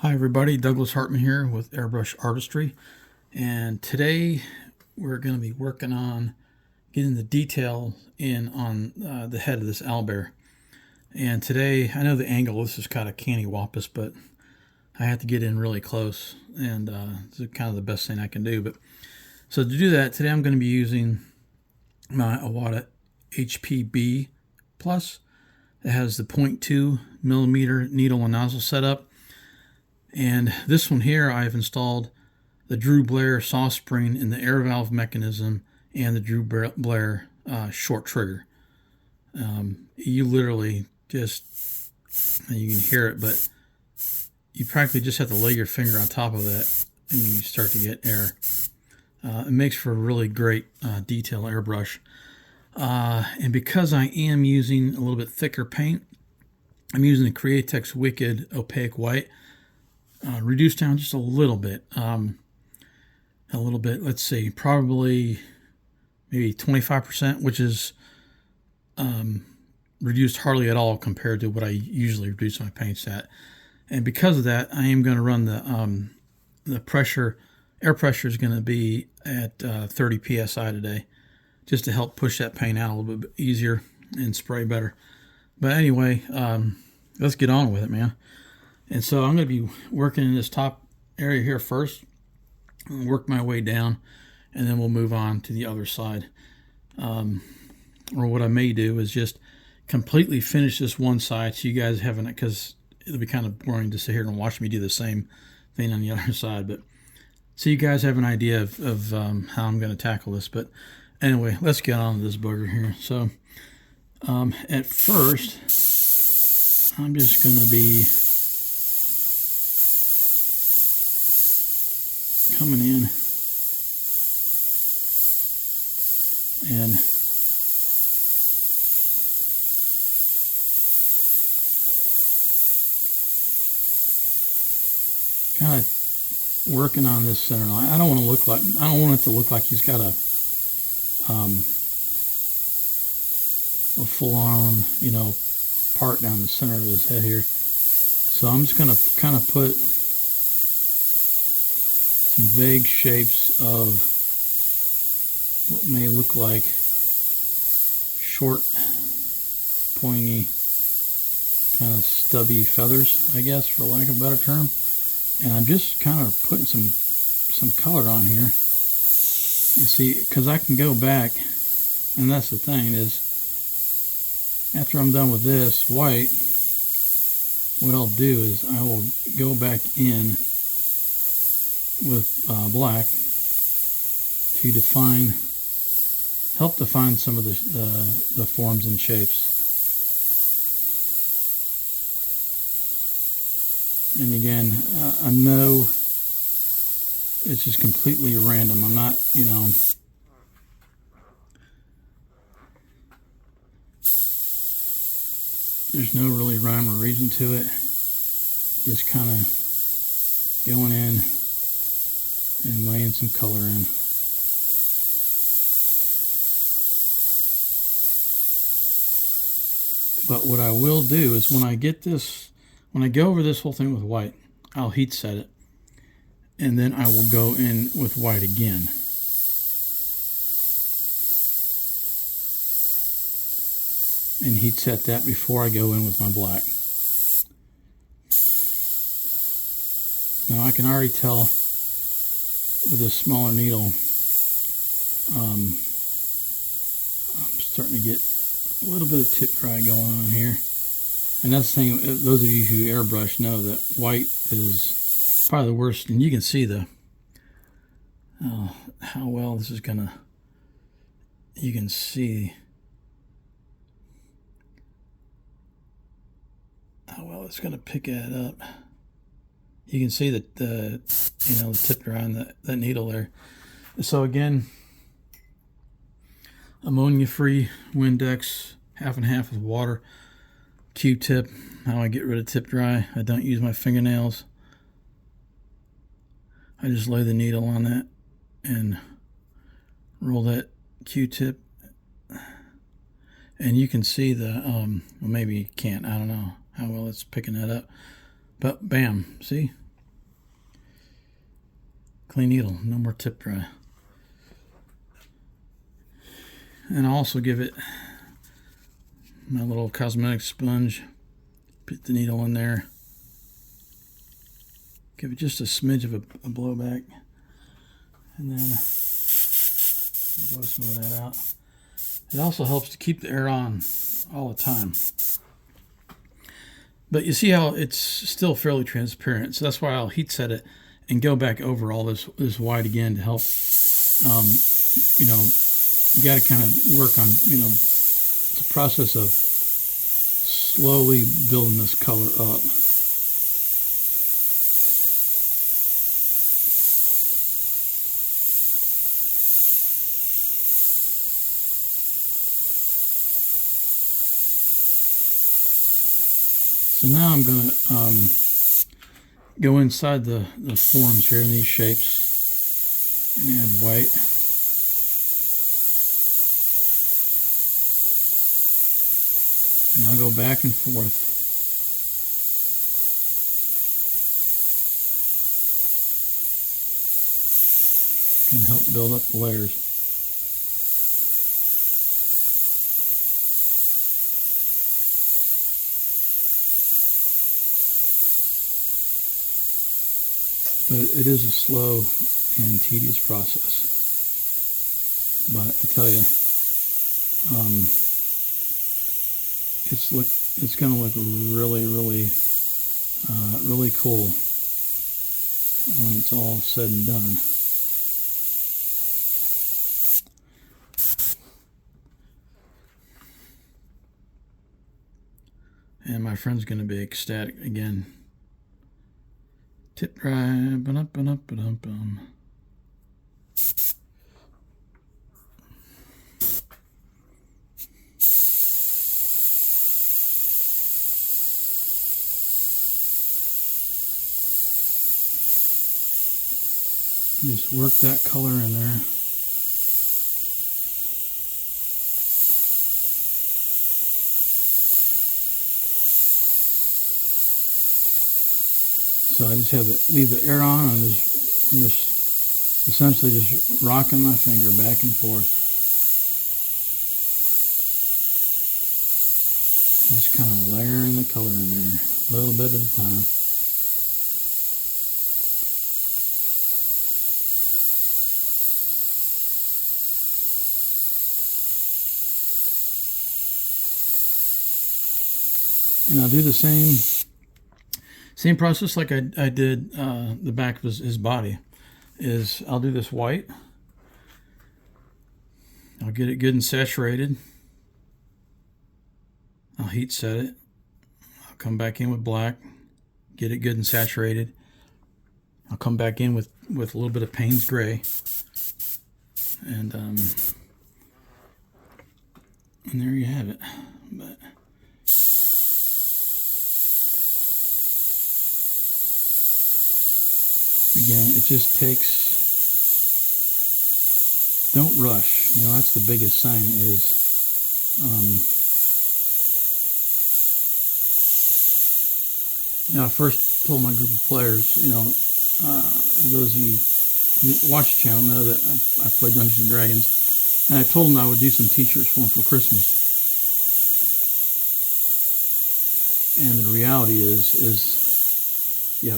Hi everybody, Douglas Hartman here with Airbrush Artistry, and today we're going to be working on getting the detail in on the head of this owlbear. And today, I know the angle, this is kind of canny-wampus, but I have to get in really close, and this is kind of the best thing I can do. But so to do that, today I'm going to be using my Iwata HPB Plus. It has the 0.2 millimeter needle and nozzle setup. And this one here, I've installed the Drew Blair soft spring in the air valve mechanism and the Drew Blair short trigger. You literally just, you can hear it, but you practically just have to lay your finger on top of that and you start to get air. It makes for a really great detail airbrush. And because I am using a little bit thicker paint, I'm using the Createx Wicked Opaque White. Reduced down just a little bit. Let's see, probably maybe 25%, which is reduced hardly at all compared to what I usually reduce my paints at. And because of that, I am going to run the pressure. Air pressure is going to be at 30 psi today, just to help push that paint out a little bit easier and spray better. But anyway, let's get on with it, man. And so I'm going to be working in this top area here first, work my way down, and then we'll move on to the other side. Or what I may do is just completely finish this one side so you guys haven't, because it'll be kind of boring to sit here and watch me do the same thing on the other side. But so you guys have an idea of how I'm going to tackle this. But anyway, let's get on to this booger here. So at first, I'm just going to be coming in and kind of working on this center line. I don't want it to look like he's got a full-on, part down the center of his head here. So I'm just going to kind of put some vague shapes of what may look like short, pointy, kind of stubby feathers, I guess, for lack of a better term. And I'm just kind of putting some color on here. You see, because I can go back, and that's the thing is, after I'm done with this white, what I'll do is I will go back in with black to help define some of the forms and shapes. And again, I know it's just completely random. I'm not, there's no really rhyme or reason to it. Just kind of going in and laying some color in. But what I will do is when I go over this whole thing with white, I'll heat set it, and then I will go in with white again. And heat set that before I go in with my black. Now I can already tell with this smaller needle, I'm starting to get a little bit of tip dry going on here. And that's the thing, those of you who airbrush know that white is probably the worst. And you can see how well this is gonna, you can see how well it's gonna pick that up. You can see that the tip dry on that needle there. So again, ammonia-free Windex, half and half with water. Q-tip, how I get rid of tip dry. I don't use my fingernails. I just lay the needle on that and roll that Q-tip. And you can see well, maybe you can't. I don't know how well it's picking that up. But bam, see? Clean needle, no more tip dry. And I'll also give it my little cosmetic sponge. Put the needle in there. Give it just a smidge of a blowback. And then blow some of that out. It also helps to keep the air on all the time. But you see how it's still fairly transparent. So that's why I'll heat set it and go back over all this white again to help, you know, you got to kind of work on, you know, it's a process of slowly building this color up. So now I'm going to go inside the forms here in these shapes and add white. And I'll go back and forth. Can help build up the layers. But it is a slow and tedious process. But I tell you, it's going to look really, really, really cool when it's all said and done. And my friend's going to be ecstatic again. Tip dry, ba-dum. Just work that color in there. So I just have to leave the air on, and I'm just essentially just rocking my finger back and forth. Just kind of layering the color in there, a little bit at a time. And I'll do the same process like I did the back of his body. Is I'll do this white. I'll get it good and saturated. I'll heat set it. I'll come back in with black. Get it good and saturated. I'll come back in with a little bit of Payne's gray. And there you have it. But again, it just takes, don't rush. You know, that's the biggest sign is, you know, I first told my group of players, you know, those of you who watch the channel know that I play Dungeons and Dragons, and I told them I would do some t-shirts for them for Christmas. And the reality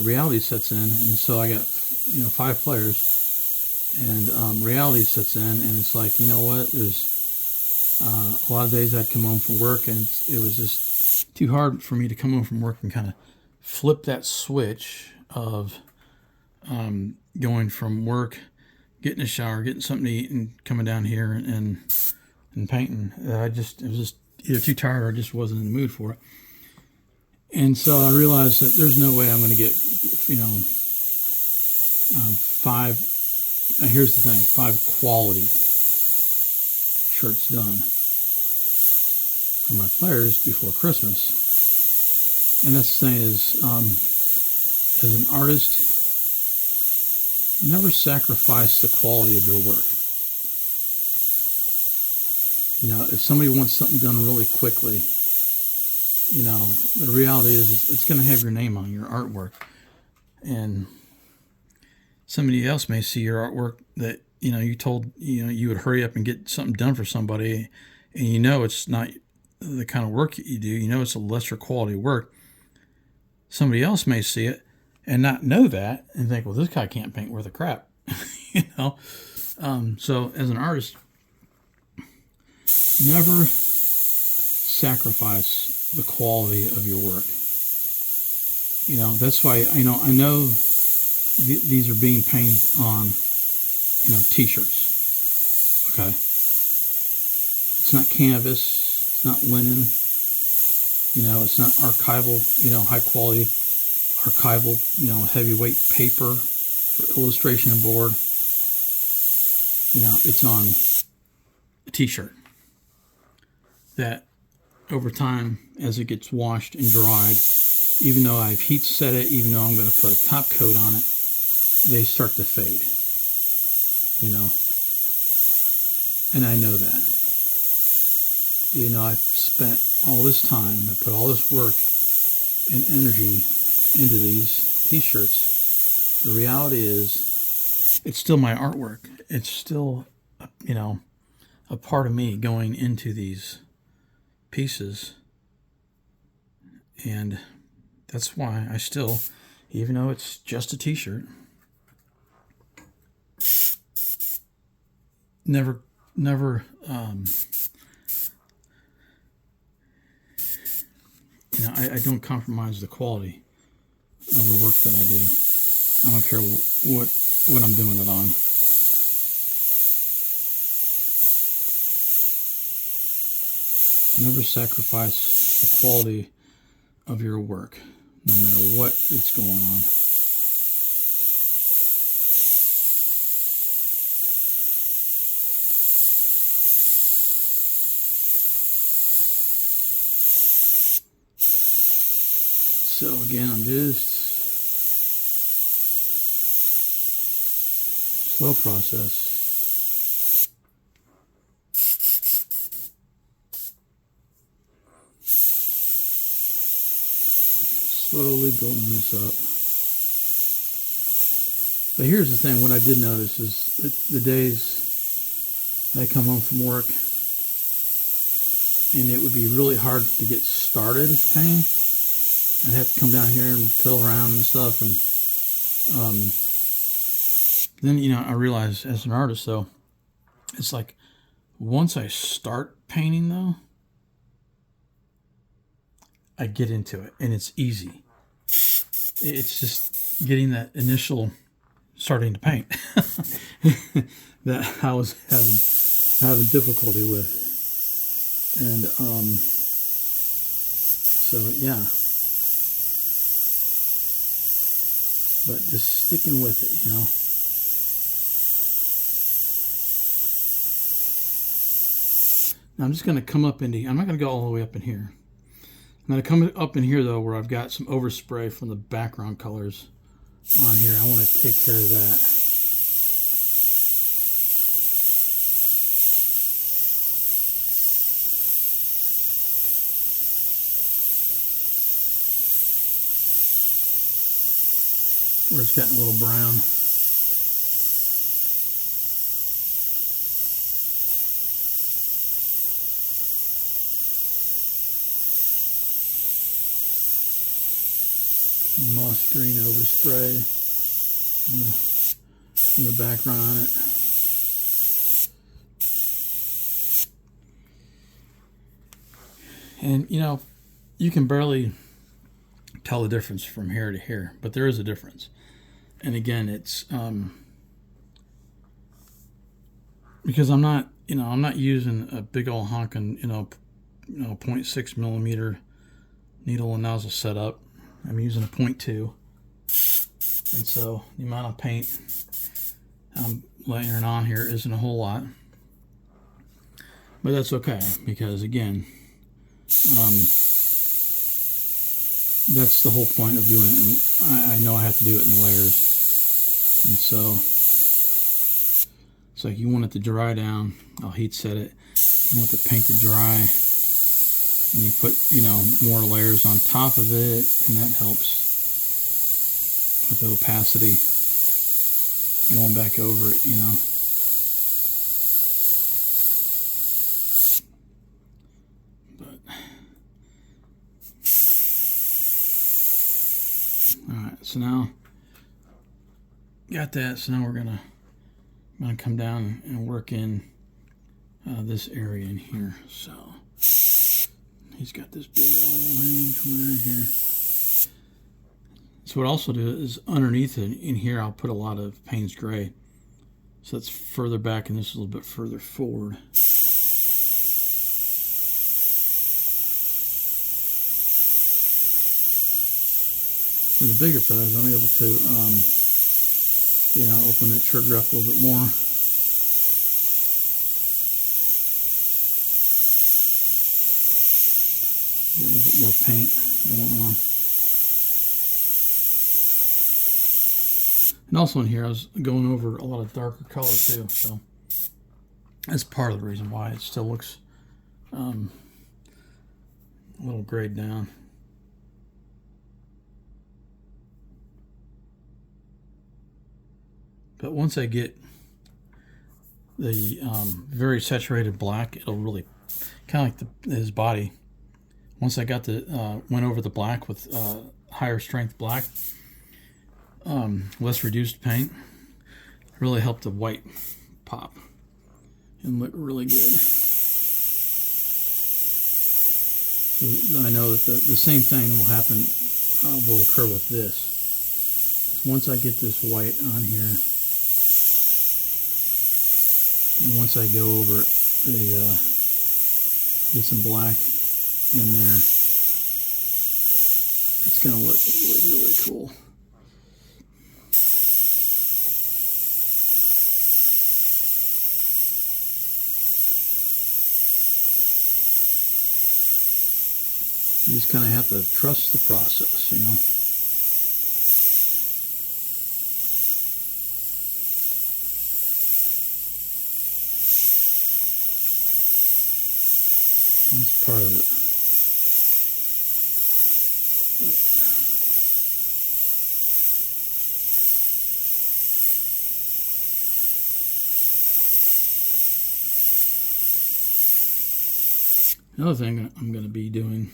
reality sets in, and so I got, you know, 5 players, and reality sets in, and it's like, you know what, there's a lot of days I'd come home from work, and it was just too hard for me to come home from work and kind of flip that switch of going from work, getting a shower, getting something to eat, and coming down here and painting. It was just either too tired or I just wasn't in the mood for it. And so I realized that there's no way I'm going to get, you know, 5, here's the thing, 5 quality shirts done for my players before Christmas. And that's the thing is, as an artist, never sacrifice the quality of your work. You know, if somebody wants something done really quickly, you know, the reality is it's going to have your name on your artwork. And somebody else may see your artwork that you told you would hurry up and get something done for somebody, and it's not the kind of work that you do. It's a lesser quality work. Somebody else may see it and not know that and think, well, this guy can't paint worth a crap. So as an artist, never sacrifice the quality of your work. That's why I know these are being painted on t-shirts. Okay, it's not canvas, it's not linen, it's not archival, high quality archival, heavyweight paper or illustration board. It's on a t-shirt that over time, as it gets washed and dried, even though I've heat set it, even though I'm going to put a top coat on it, they start to fade. And I know that. I've spent all this time, I put all this work and energy into these t-shirts. The reality is, it's still my artwork. It's still, a part of me going into these pieces. And that's why I still, even though it's just a t-shirt, never I don't compromise the quality of the work that I do. I don't care what I'm doing it on. Never sacrifice the quality of your work, no matter what is going on. So again, I'm just slow process. Slowly building this up. But here's the thing, what I did notice is the days I come home from work and it would be really hard to get started painting. I'd have to come down here and piddle around and stuff, and then I realized as an artist, though, it's like once I start painting, though, I get into it and it's easy. It's just getting that initial starting to paint that I was having difficulty with, and so yeah. But just sticking with it, Now I'm just going to come up into, I'm not going to go all the way up in here. I'm going to come up in here, though, where I've got some overspray from the background colors on here. I want to take care of that. Where it's gotten a little brown. Moss green overspray from the background on it. And you can barely tell the difference from here to here, but there is a difference. And again, it's because I'm not using a big old honking 0.6 millimeter needle and nozzle setup. I'm using a 0.2, and so the amount of paint I'm layering on here isn't a whole lot, but that's okay, because again, that's the whole point of doing it, and I know I have to do it in layers. And so it's like, you want it to dry down, I'll heat set it. You want the paint to dry, and you put more layers on top of it, and that helps with the opacity. going back over it, you know. But all right, so now got that. So now I'm gonna come down and work in this area in here. So he's got this big old thing coming right here. So what I'll also do is underneath it in here, I'll put a lot of Payne's Gray. So that's further back, and this is a little bit further forward. So the bigger feathers, I'm able to, you know, open that trigger up a little bit more. Get a little bit more paint going on. And also in here, I was going over a lot of darker color too, so that's part of the reason why it still looks a little grayed down. But once I get the very saturated black, it'll really kind of like his body. Once I got the went over the black with higher strength black, less reduced paint, really helped the white pop and look really good. So I know that the same thing will happen, will occur with this. Once I get this white on here, and once I go over the get some black in there, it's going to look really, really cool. You just kind of have to trust the process, you know. That's part of it. Another thing I'm going to be doing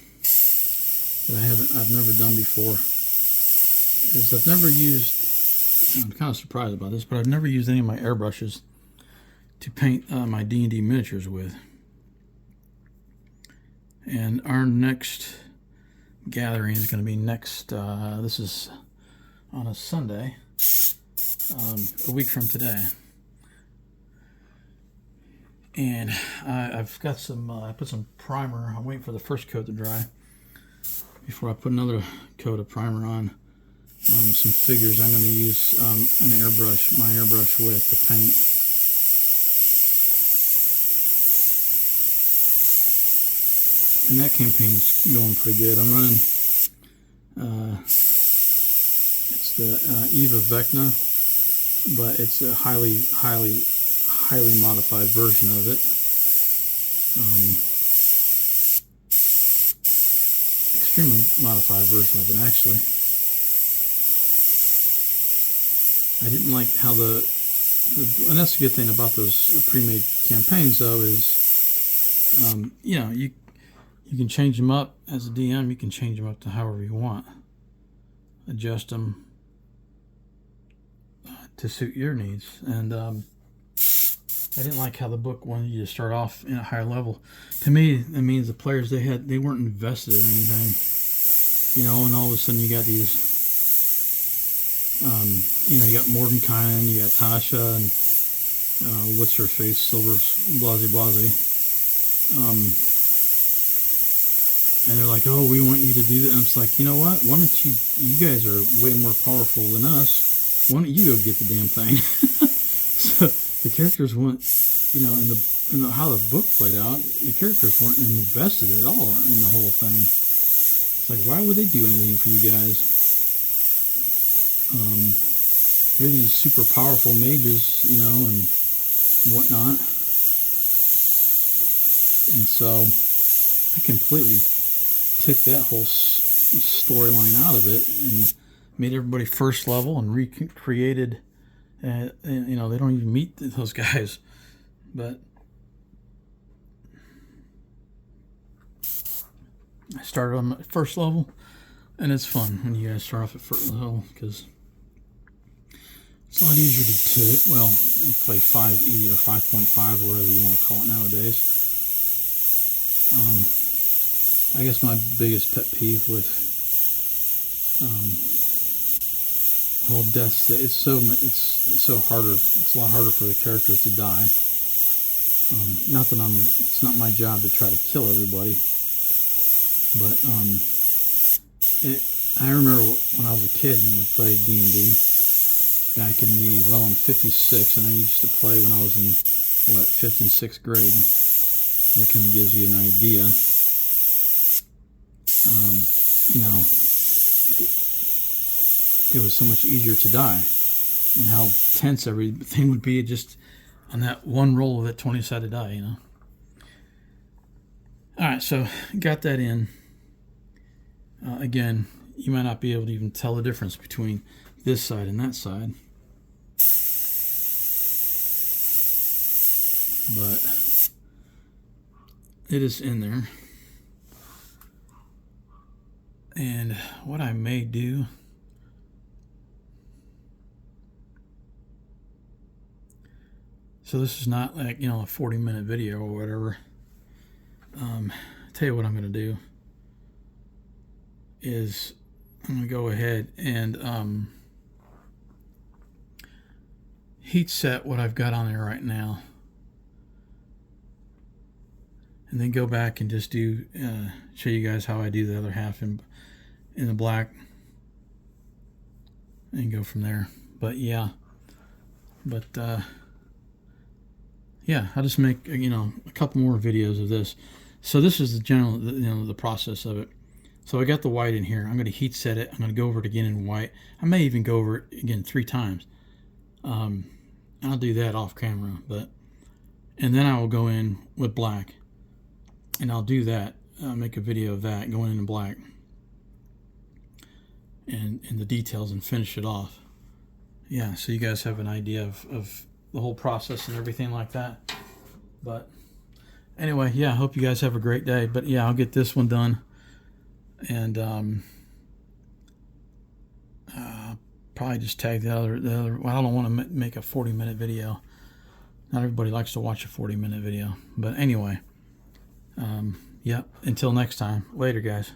that I've never done before is I've never used, I'm kind of surprised about this, but I've never used any of my airbrushes to paint my D&D miniatures with. And our next gathering is going to be next, this is on a Sunday, a week from today. And I've got some, I put some primer. I'm waiting for the first coat to dry before I put another coat of primer on. Some figures I'm going to use an airbrush, my airbrush with the paint. And that campaign's going pretty good. I'm running, it's the Eva Vecna, but it's a highly modified version of it. Extremely modified version of it, actually. I didn't like how and that's the good thing about those pre-made campaigns, though, is, you know, you can change them up as a DM. You can change them up to however you want. Adjust them to suit your needs. And I didn't like how the book wanted you to start off in a higher level. To me, that means the players, they weren't invested in anything, you know. And all of a sudden, you got these, you know, you got Mordenkainen, you got Tasha, and what's her face, Silver Blase. And they're like, oh, we want you to do that. And it's like, you know what? Why don't you guys are way more powerful than us. Why don't you go get the damn thing? So the characters weren't, you know, in the how the book played out, the characters weren't invested at all in the whole thing. It's like, why would they do anything for you guys? They're these super powerful mages, you know, and whatnot. And so I completely took that whole storyline out of it and made everybody first level and recreated and you know, they don't even meet those guys. But I started on my first level, and it's fun when you guys start off at first level because it's a lot easier to well, play 5E or 5.5 or whatever you want to call it nowadays. I guess my biggest pet peeve with whole deaths, it's so harder. It's a lot harder for the characters to die. Not that it's not my job to try to kill everybody, but I remember when I was a kid and we played D&D back in in '56, and I used to play when I was in 5th and 6th grade. So that kind of gives you an idea. You know, it was so much easier to die, and how tense everything would be just on that one roll of that 20-sided die, you know. All right, so got that in. Again, you might not be able to even tell the difference between this side and that side, but it is in there. And what I may do, so this is not like, you know, a 40-minute video or whatever. Tell you what I'm going to do is I'm going to go ahead and heat set what I've got on there right now, and then go back and just do show you guys how I do the other half in the black, and go from there. But yeah, yeah, I'll just make, you know, a couple more videos of this. So this is the general, you know, the process of it. So I got the white in here. I'm going to heat set it. I'm going to go over it again in white. I may even go over it again 3 times. I'll do that off camera, and then I will go in with black, and I'll do that. Make a video of that going in black and the details, and finish it off. Yeah, so you guys have an idea of the whole process and everything like that. But anyway, yeah, I hope you guys have a great day. But yeah, I'll get this one done, and probably just tag the other. Well, I don't want to make a 40-minute video. Not everybody likes to watch a 40-minute video. But anyway, yeah. Until next time, later, guys.